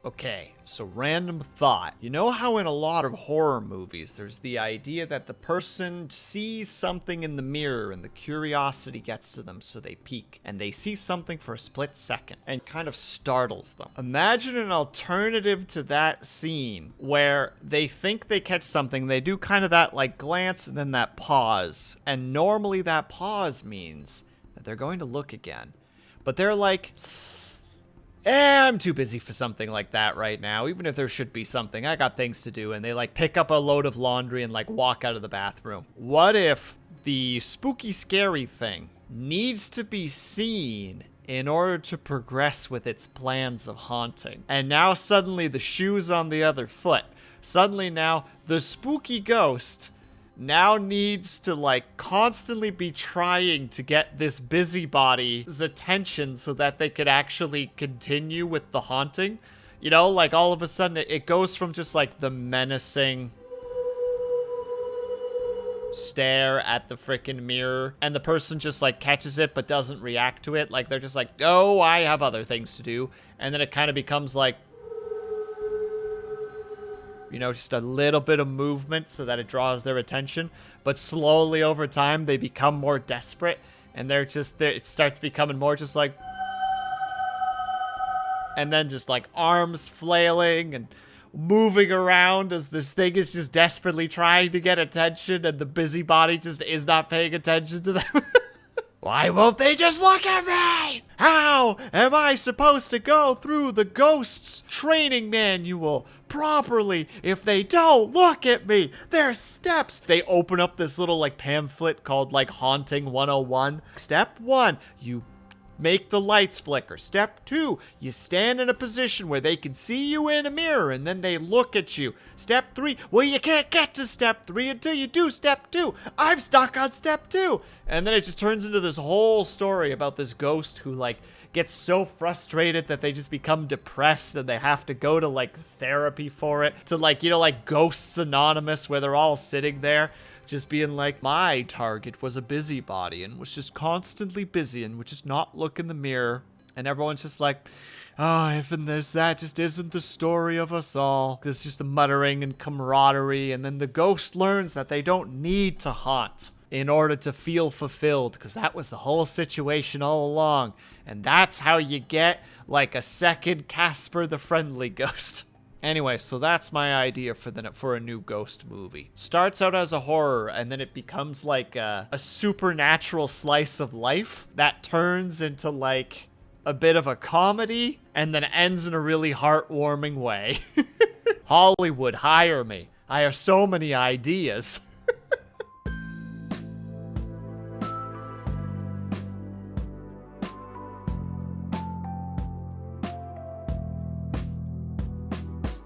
Okay, so random thought. You know how in a lot of horror movies, there's the idea that the person sees something in the mirror and the curiosity gets to them, so they peek, and they see something for a split second and kind of startles them. Imagine an alternative to that scene where they think they catch something, they do kind of that like glance and then that pause, and normally that pause means that they're going to look again. But they're like, I'm too busy for something like that right now. Even if there should be something, I got things to do. And they like pick up a load of laundry and like walk out of the bathroom. What if the spooky, scary thing needs to be seen in order to progress with its plans of haunting? And now suddenly the shoe's on the other foot. Suddenly now the spooky ghost now needs to like constantly be trying to get this busybody's attention so that they could actually continue with the haunting. You know, like all of a sudden it goes from just like the menacing stare at the freaking mirror and the person just like catches it but doesn't react to it. Like they're just like, oh, I have other things to do. And then it kind of becomes like, you know, just a little bit of movement so that it draws their attention. But slowly over time, they become more desperate. And it starts becoming more just like... And then just like arms flailing and moving around as this thing is just desperately trying to get attention. And the busybody just is not paying attention to them. Why won't they just look at me? How am I supposed to go through the ghost's training manual properly if they don't look at me? Their steps. They open up this little like pamphlet called like Haunting 101. Step 1, you make the lights flicker. Step 2, you stand in a position where they can see you in a mirror and then they look at you. Step 3, well, you can't get to step 3 until you do step 2. I'm stuck on step 2. And then it just turns into this whole story about this ghost who like gets so frustrated that they just become depressed and they have to go to like therapy for it, to like, you know, like Ghosts Anonymous, where they're all sitting there just being like, my target was a busybody and was just constantly busy and would just not look in the mirror. And everyone's just like, oh, even that just isn't the story of us all. There's just a muttering and camaraderie. And then the ghost learns that they don't need to haunt in order to feel fulfilled, because that was the whole situation all along. And that's how you get like a second Casper the Friendly Ghost. Anyway, so that's my idea for a new ghost movie. Starts out as a horror, and then it becomes like a supernatural slice of life that turns into like a bit of a comedy, and then ends in a really heartwarming way. Hollywood, hire me. I have so many ideas.